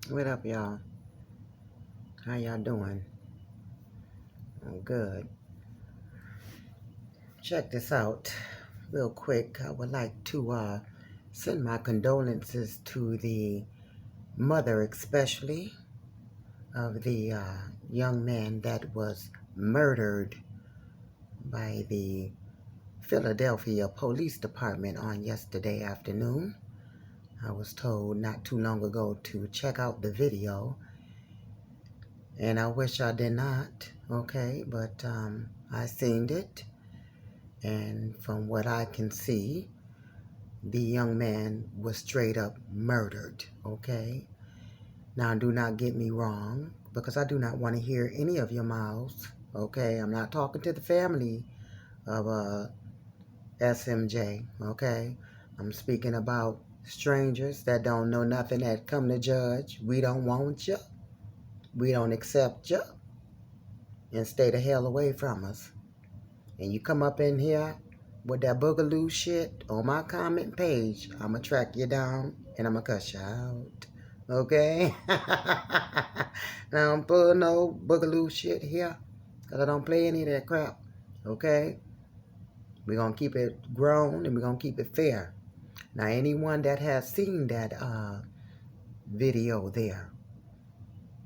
What up, y'all? How y'all doing? I'm good. Check this out real quick. I would like to send my condolences to the mother, especially of the young man that was murdered by the Philadelphia Police Department on yesterday afternoon. I was told not too long ago to check out the video, and I wish I did not, okay, but I seen it. And from what I can see, the young man was straight up murdered, okay? Now, do not get me wrong, because I do not want to hear any of your mouths, okay? I'm not talking to the family of SMJ, okay? I'm speaking about strangers that don't know nothing that come to judge. We don't want you. We don't accept you. And stay the hell away from us. And you come up in here with that boogaloo shit on my comment page, I'm going to track you down and I'm going to cuss you out. Okay? I don't pull no boogaloo shit here because I don't play any of that crap. Okay? We're going to keep it grown and we're going to keep it fair. Now, anyone that has seen that video there,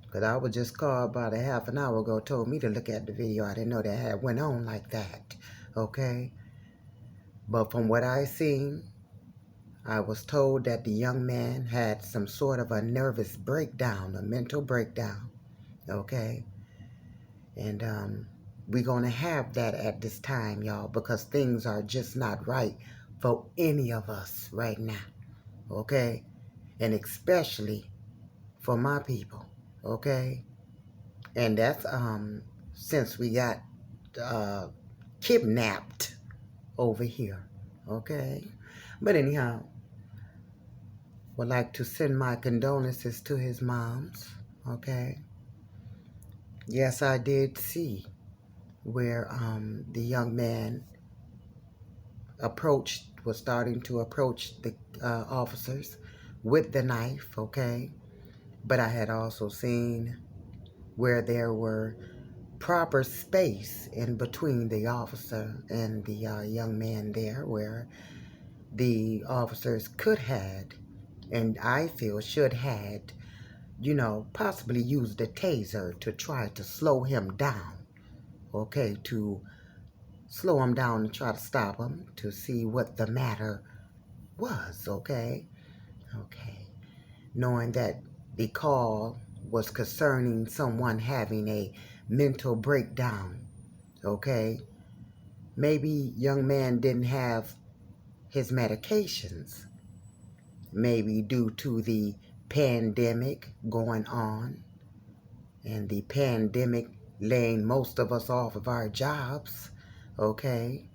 because I was just called about a half an hour ago, told me to look at the video. I didn't know that had went on like that. Okay? But from what I seen, I was told that the young man had some sort of a nervous breakdown, a mental breakdown. Okay? And we're going to have that at this time, y'all, because things are just not right for any of us right now. Okay? And especially for my people. Okay? And that's since we got kidnapped over here. Okay? But anyhow, would like to send my condolences to his moms, okay? Yes, I did see where the young man was starting to approach the officers with the knife, okay? But I had also seen where there were proper space in between the officer and the young man there, where the officers could had, and I feel should had, possibly use the taser to try to slow him down, okay, to slow him down and try to stop him to see what the matter was, okay, okay, knowing that the call was concerning someone having a mental breakdown, okay, maybe young man didn't have his medications, maybe due to the pandemic going on, and the pandemic laying most of us off of our jobs, okay?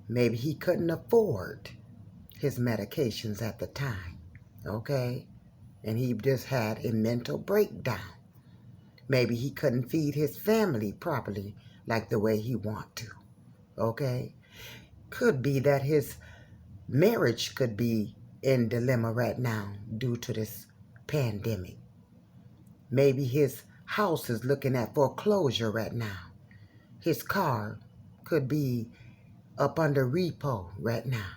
Maybe he couldn't afford his medications at the time, okay? And he just had a mental breakdown. Maybe he couldn't feed his family properly like the way he want to, okay? Could be that his marriage could be in dilemma right now due to this pandemic. Maybe his house is looking at foreclosure right now. His car could be up under repo right now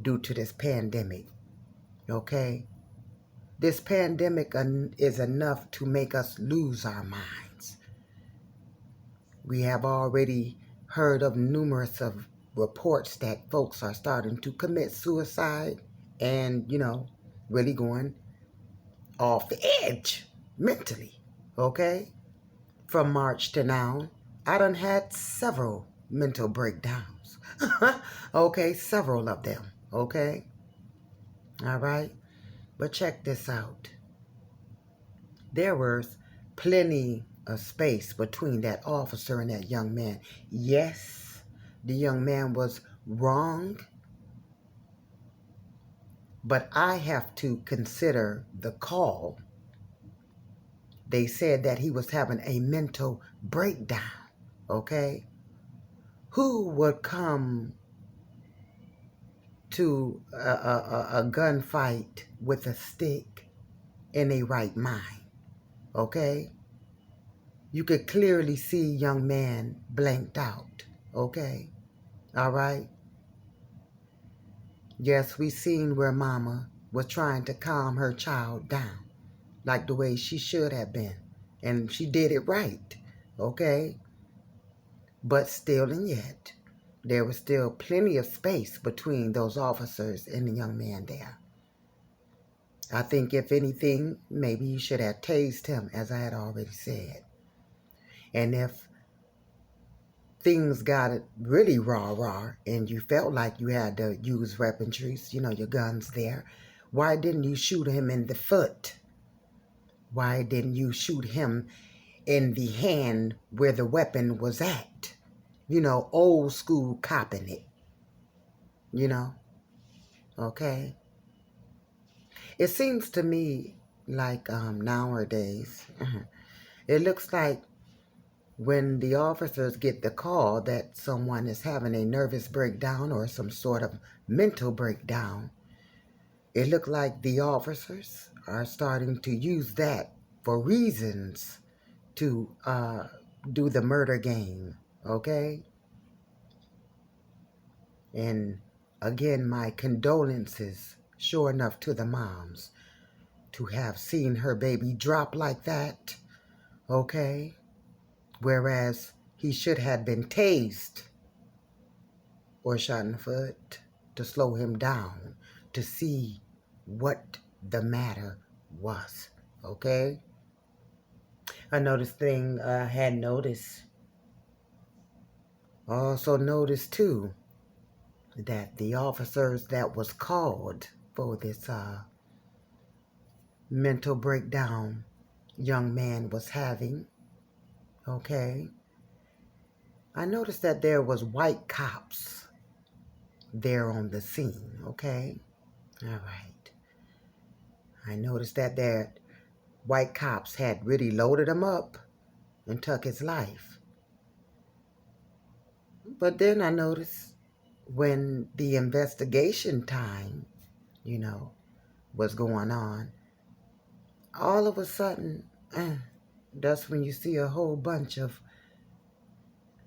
due to this pandemic. Okay? This pandemic is enough to make us lose our minds. We have already heard of numerous of reports that folks are starting to commit suicide and, really going off the edge mentally. Okay? From March to now, I done had several mental breakdowns. Okay, several of them. Okay? All right? But check this out. There was plenty of space between that officer and that young man. Yes, the young man was wrong, but I have to consider the call. They said that he was having a mental breakdown. Okay? Who would come to a gunfight with a stick in a right mind, okay? You could clearly see young man blanked out, okay? All right? Yes, we seen where mama was trying to calm her child down, like the way she should have been. And she did it right, okay? But still and yet, there was still plenty of space between those officers and the young man there. I think if anything, maybe you should have tased him, as I had already said. And if things got really raw, and you felt like you had to use weaponry, your guns there, why didn't you shoot him in the foot? Why didn't you shoot him in the hand where the weapon was at? Old school copping it, okay? It seems to me like nowadays, it looks like when the officers get the call that someone is having a nervous breakdown or some sort of mental breakdown, it looks like the officers are starting to use that for reasons to do the murder game, okay? And again, my condolences, sure enough, to the moms to have seen her baby drop like that, okay? Whereas he should have been tased or shot in the foot to slow him down, to see what the matter was, okay? Another thing I had noticed, also noticed too, that the officers that was called for this mental breakdown young man was having, okay? I noticed that there was white cops there on the scene, okay? All right. I noticed that their white cops had really loaded him up and took his life. But then I noticed when the investigation time, was going on, all of a sudden, that's when you see a whole bunch of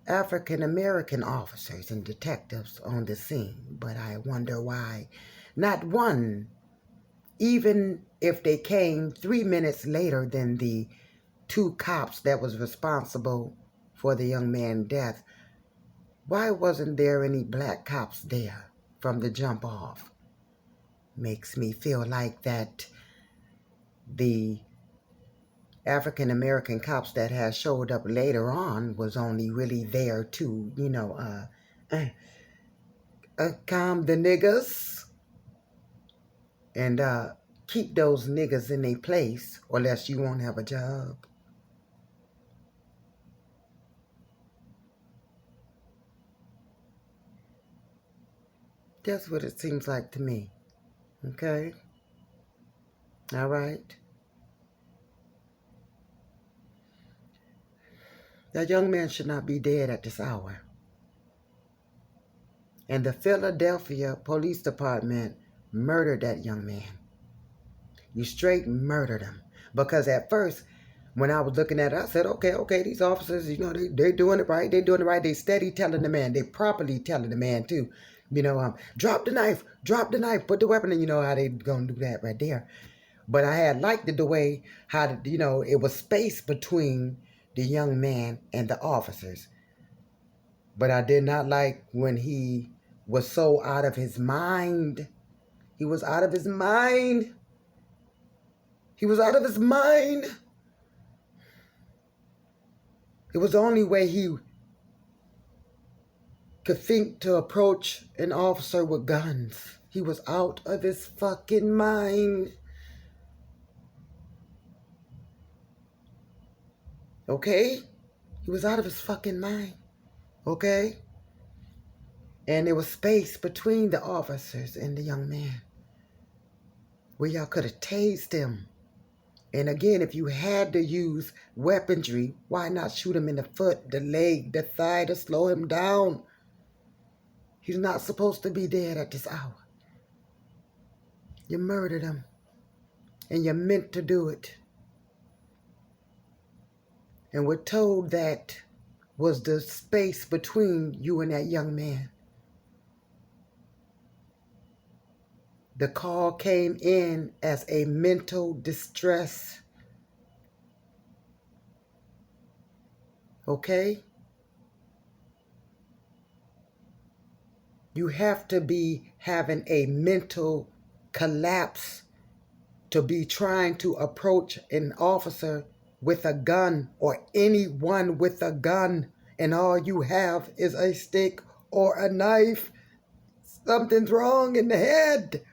African American officers and detectives on the scene. But I wonder why not one, even if they came 3 minutes later than the two cops that was responsible for the young man's death, why wasn't there any black cops there from the jump off? Makes me feel like that the African American cops that had showed up later on was only really there to, calm the niggas and keep those niggas in their place, or else you won't have a job. That's what it seems like to me. Okay? All right? That young man should not be dead at this hour. And the Philadelphia Police Department murdered that young man. You straight murdered him. Because at first, when I was looking at it, I said, okay, these officers, they're doing it right. They're doing it right. They steady telling the man. They properly telling the man, too. Drop the knife, put the weapon in. You know how they going to do that right there. But I had liked the way how, it was space between the young man and the officers. But I did not like when he was so out of his mind. He was out of his mind. He was out of his mind. It was the only way he could think to approach an officer with guns. He was out of his fucking mind. Okay? He was out of his fucking mind. Okay? And there was space between the officers and the young man where y'all could have tased him. And again, if you had to use weaponry, why not shoot him in the foot, the leg, the thigh to slow him down? He's not supposed to be dead at this hour. You murdered him. and you meant to do it. And we're told that was the space between you and that young man. The call came in as a mental distress. Okay? You have to be having a mental collapse to be trying to approach an officer with a gun or anyone with a gun, and all you have is a stick or a knife. Something's wrong in the head.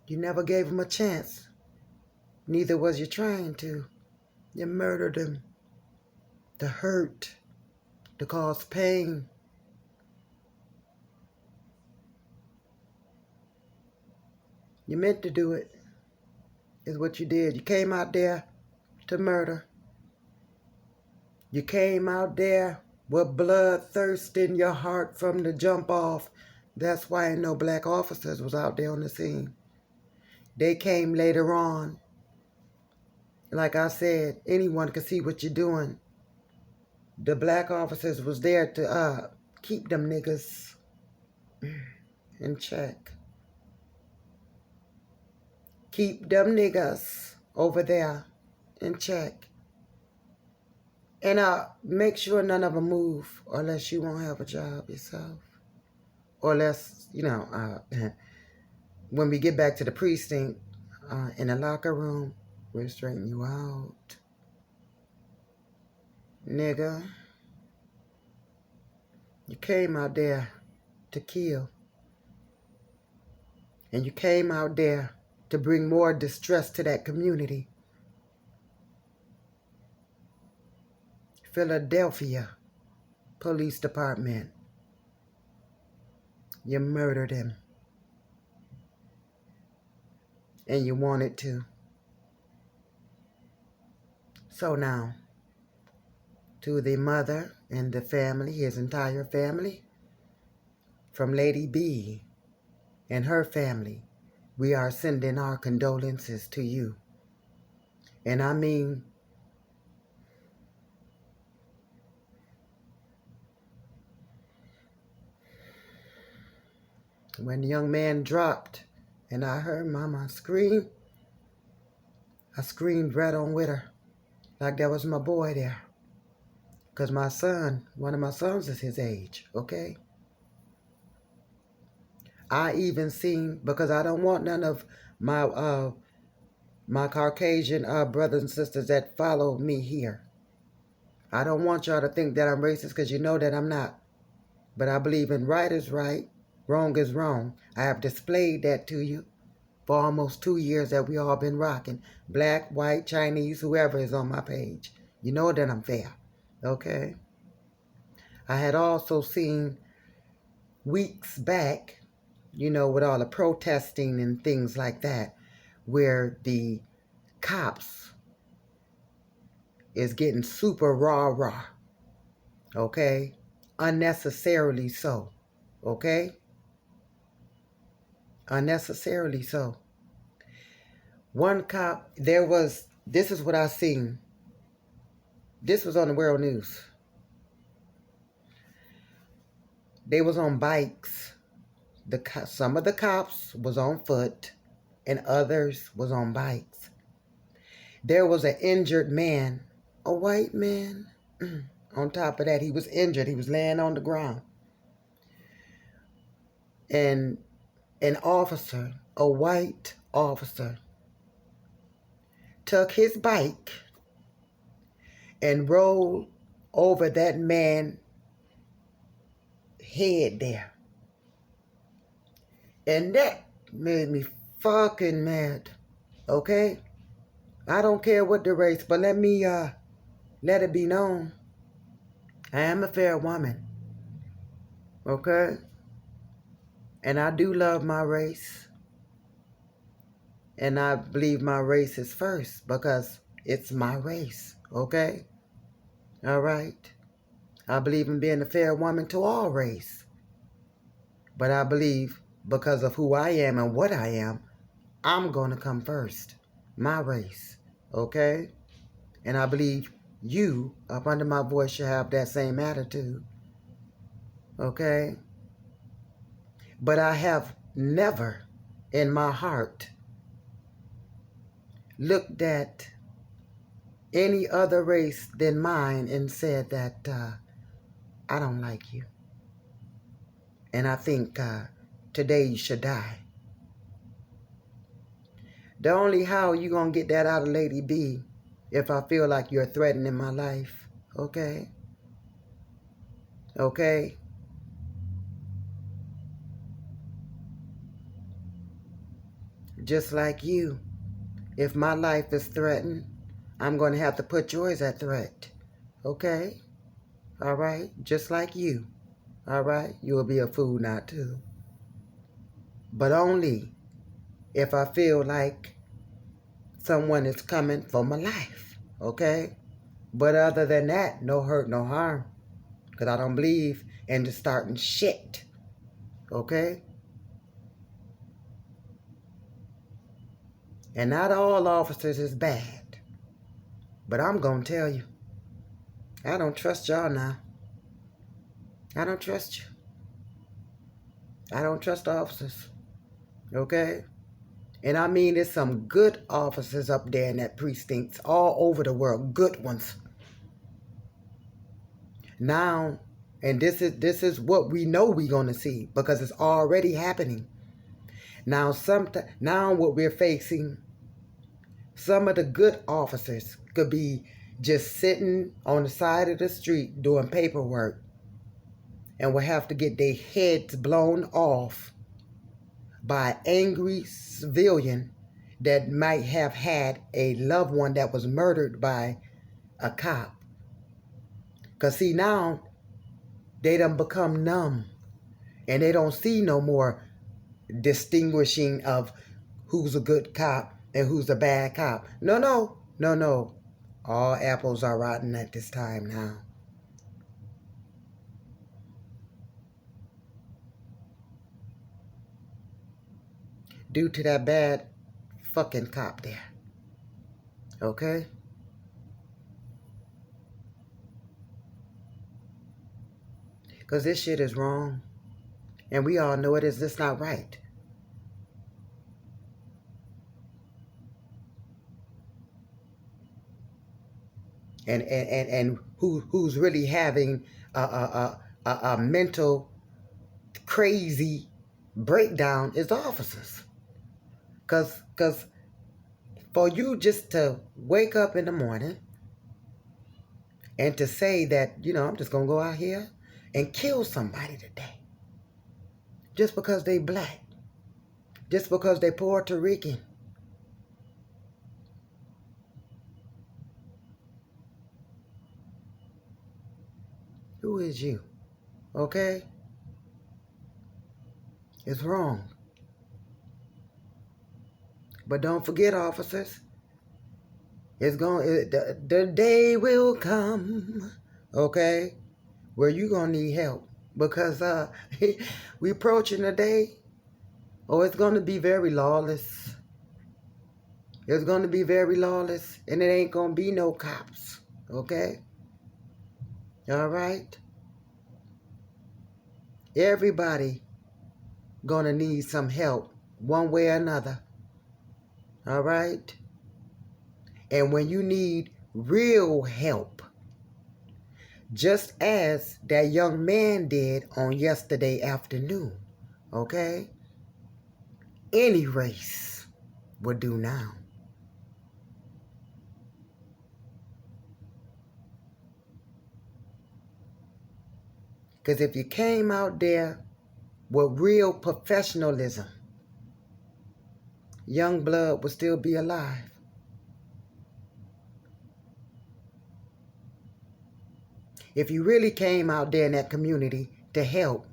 You never gave him a chance. Neither was you trying to. You murdered him. To hurt. To cause pain. You meant to do it. Is what you did. You came out there to murder. You came out there with bloodthirst in your heart from the jump off. That's why no black officers was out there on the scene. They came later on. Like I said, anyone could see what you're doing. The black officers was there to keep them niggas in check. Keep them niggas over there in check. And make sure none of them move, or else you won't have a job yourself. Or less, when we get back to the precinct, in the locker room, we'll straighten you out. Nigga, you came out there to kill. And you came out there to bring more distress to that community. Philadelphia Police Department. You murdered him. And you wanted to. So now, to the mother and the family, his entire family, from Lady B and her family, we are sending our condolences to you. And I mean, when the young man dropped and I heard Mama scream, I screamed right on with her, like that was my boy there. Because my son, one of my sons is his age, okay? I even seen, because I don't want none of my Caucasian brothers and sisters that follow me here. I don't want y'all to think that I'm racist, because you know that I'm not. But I believe in right is right, wrong is wrong. I have displayed that to you for almost 2 years that we all been rocking. Black, white, Chinese, whoever is on my page. You know that I'm fair, okay? I had also seen weeks back, with all the protesting and things like that, where the cops is getting super rah-rah, okay? Unnecessarily so, okay? Unnecessarily so. One cop, this is what I seen. This was on the World News. They was on bikes. Some of the cops was on foot and others was on bikes. There was an injured man, a white man. On top of that, he was injured. He was laying on the ground. And an officer, a white officer, took his bike and rolled over that man's head there. And that made me fucking mad. Okay? I don't care what the race, but let it be known. I am a fair woman. Okay? And I do love my race. And I believe my race is first because it's my race. Okay? All right? I believe in being a fair woman to all race. But I believe because of who I am and what I am, I'm going to come first. My race. Okay? And I believe you, up under my voice, should have that same attitude. Okay? But I have never in my heart looked at any other race than mine and said that I don't like you. And I think today you should die. The only how you going to get that out of Lady B if I feel like you're threatening my life. Okay? Okay? Just like you. If my life is threatened, I'm going to have to put yours at threat. Okay? All right? Just like you. All right? You will be a fool not to. But only if I feel like someone is coming for my life. Okay? But other than that, no hurt, no harm. Because I don't believe in just starting shit. Okay? And not all officers is bad. But I'm going to tell you, I don't trust y'all now. I don't trust you. I don't trust officers. Okay? And I mean, there's some good officers up there in that precincts all over the world. Good ones. Now, and this is what we know we're going to see because it's already happening. Now, now what we're facing, some of the good officers could be just sitting on the side of the street doing paperwork and will have to get their heads blown off by an angry civilian that might have had a loved one that was murdered by a cop. Because see, now they done become numb and they don't see no more distinguishing of who's a good cop and who's a bad cop. No. All apples are rotten at this time now. Due to that bad fucking cop there. Okay? Because this shit is wrong. And we all know it is just not right. And who's really having a mental crazy breakdown is the officers. Because for you just to wake up in the morning and to say that, I'm just going to go out here and kill somebody today. Just because they black. Just because they Puerto Rican. Who is you? Okay? It's wrong. But don't forget, officers, the day will come, okay, where you're going to need help. Because we approaching a day, it's going to be very lawless. It's going to be very lawless, and it ain't going to be no cops, okay? All right? Everybody going to need some help one way or another. All right? And when you need real help, just as that young man did on yesterday afternoon, okay? Any race would do now. Because if you came out there with real professionalism, young blood would still be alive. If you really came out there in that community to help,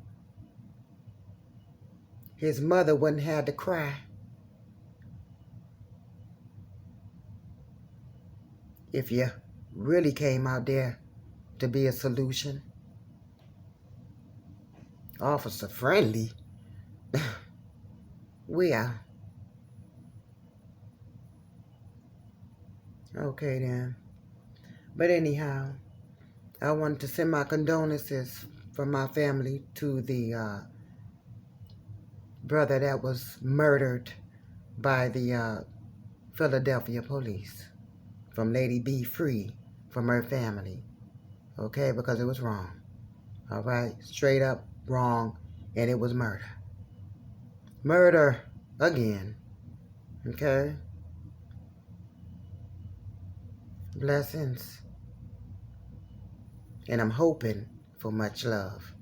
his mother wouldn't have to cry. If you really came out there to be a solution, officer friendly, We are. Okay then. But anyhow, I want to send my condolences from my family to the brother that was murdered by the Philadelphia police, from Lady B. Free, from her family. Okay, because it was wrong. All right, straight up wrong, and it was murder. Murder again. Okay, blessings, and I'm hoping for much love.